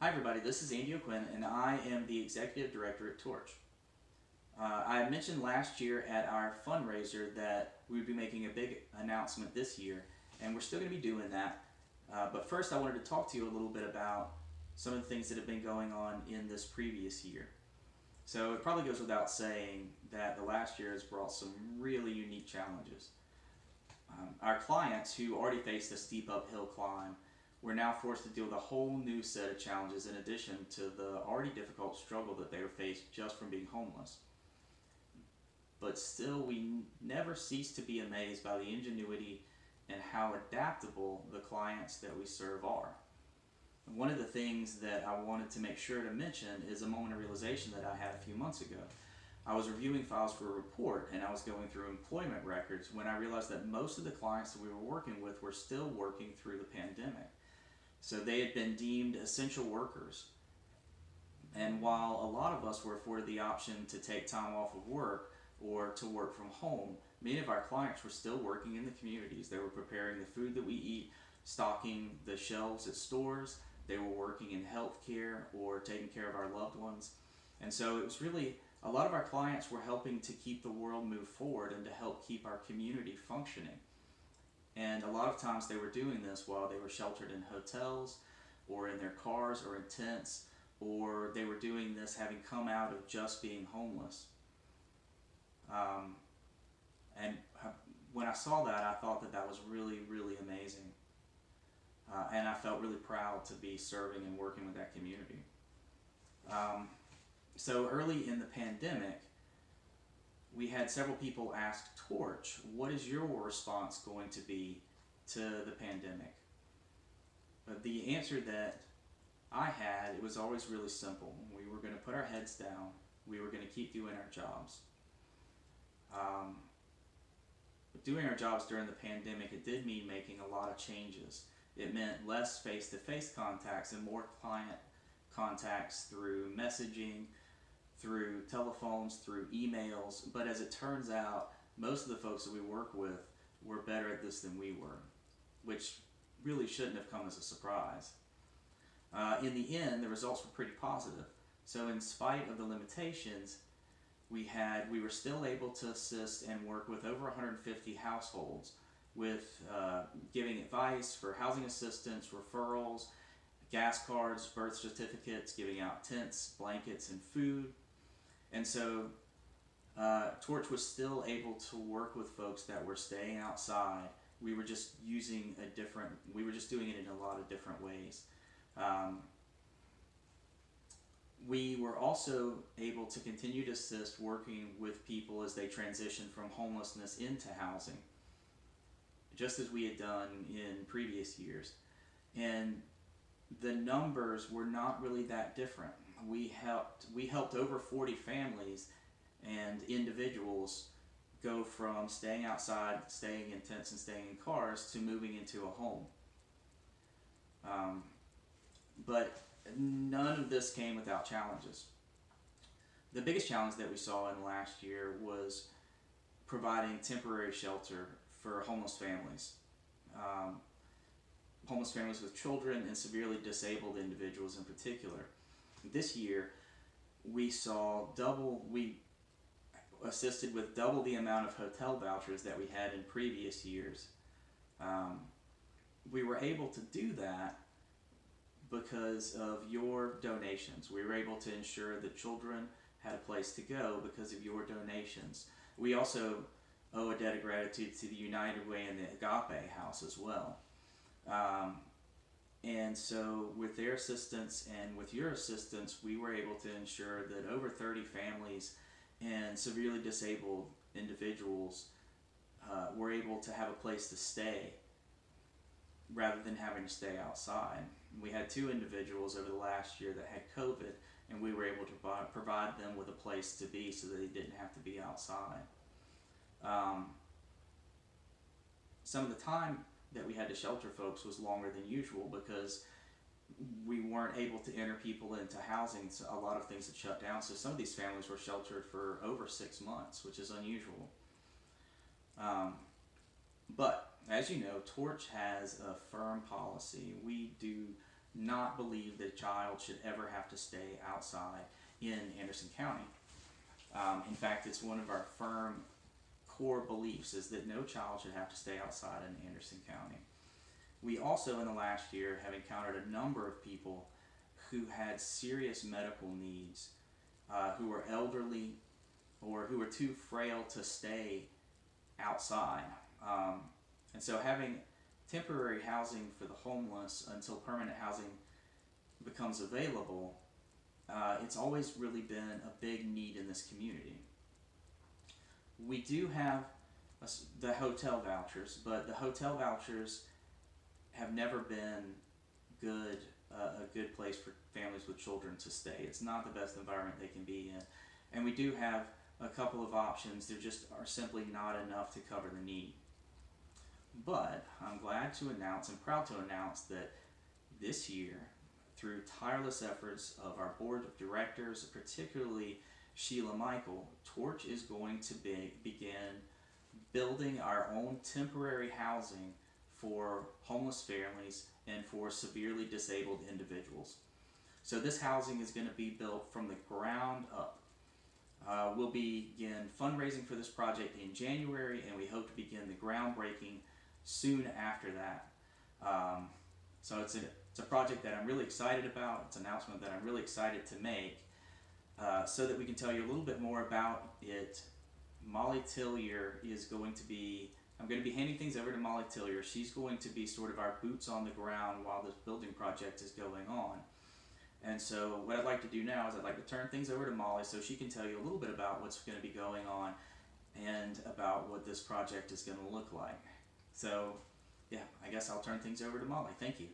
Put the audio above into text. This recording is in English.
Hi everybody, this is Andy O'Quinn and I am the Executive Director at Torch. I mentioned last year at our fundraiser that we would be making a big announcement this year, and we're still going to be doing that. But first I wanted to talk to you a little bit about some of the things that have been going on in this previous year. So it probably goes without saying that the last year has brought some really unique challenges. Our clients who already faced a steep uphill climb were now forced to deal with a whole new set of challenges in addition to the already difficult struggle that they were faced just from being homeless. But still, we never cease to be amazed by the ingenuity and how adaptable the clients that we serve are. One of the things that I wanted to make sure to mention is a moment of realization that I had a few months ago. I was reviewing files for a report and I was going through employment records when I realized that most of the clients that we were working with were still working through the pandemic. So they had been deemed essential workers. And while a lot of us were afforded the option to take time off of work or to work from home, many of our clients were still working in the communities. They were preparing the food that we eat, stocking the shelves at stores, they were working in healthcare or taking care of our loved ones. And so it was really a lot of our clients were helping to keep the world move forward and to help keep our community functioning. And a lot of times they were doing this while they were sheltered in hotels or in their cars or in tents, or they were doing this having come out of just being homeless. Um, and when I saw that, I thought that that was really, really amazing. And I felt really proud to be serving and working with that community. Um, so early in the pandemic, we had several people ask Torch, what is your response going to be to the pandemic? But the answer that I had, it was always really simple. We were going to put our heads down. We were going to keep doing our jobs. Um, but doing our jobs during the pandemic, it did mean making a lot of changes. It meant less face-to-face contacts and more client contacts through messaging, through telephones, through emails. But as it turns out, most of the folks that we work with were better at this than we were, which really shouldn't have come as a surprise. In the end, the results were pretty positive. So in spite of the limitations, we were still able to assist and work with over 150 households with giving advice for housing assistance, referrals, gas cards, birth certificates, giving out tents, blankets, and food. And so Torch was still able to work with folks that were staying outside. We were just we were just doing it in a lot of different ways. Um, we were also able to continue to assist working with people as they transitioned from homelessness into housing, just as we had done in previous years. And the numbers were not really that different. We helped over 40 families and individuals go from staying outside, staying in tents and staying in cars to moving into a home. Um, but none of this came without challenges. The biggest challenge that we saw in last year was providing temporary shelter for homeless families. Um, Homeless families with children and severely disabled individuals in particular. This year, we assisted with double the amount of hotel vouchers that we had in previous years. Um, we were able to do that because of your donations. We were able to ensure that children had a place to go because of your donations. We also owe a debt of gratitude to the United Way and the Agape House as well. And so with their assistance and with your assistance, we were able to ensure that over 30 families and severely disabled individuals were able to have a place to stay rather than having to stay outside. We had 2 individuals over the last year that had COVID, and we were able to provide them with a place to be so that they didn't have to be outside. Some of the time that we had to shelter folks was longer than usual because we weren't able to enter people into housing. So a lot of things had shut down. So some of these families were sheltered for over 6 months, which is unusual. But as you know, Torch has a firm policy. We do not believe that a child should ever have to stay outside in Anderson County. In fact, it's one of our firm core beliefs is that no child should have to stay outside in Anderson County. We also, in the last year, have encountered a number of people who had serious medical needs, who were elderly or who were too frail to stay outside. And so having temporary housing for the homeless until permanent housing becomes available, it's always really been a big need in this community. We do have the hotel vouchers, but the hotel vouchers have never been good, a good place for families with children to stay. It's not the best environment they can be in. And we do have a couple of options. There just are simply not enough to cover the need. But I'm glad to announce and proud to announce that this year, through tireless efforts of our board of directors, particularly Sheila Michael, Torch is going to begin building our own temporary housing for homeless families and for severely disabled individuals. So this housing is going to be built from the ground up. We'll begin fundraising for this project in January, and we hope to begin the groundbreaking soon after that. So it's a project that I'm really excited about. It's an announcement that I'm really excited to make, so that we can tell you a little bit more about it. Molly Tillier is going to be, I'm going to be handing things over to Molly Tillier. She's going to be sort of our boots on the ground while this building project is going on. And so what I'd like to do now is I'd like to turn things over to Molly so she can tell you a little bit about what's going to be going on and about what this project is going to look like. So yeah, I guess I'll turn things over to Molly. Thank you.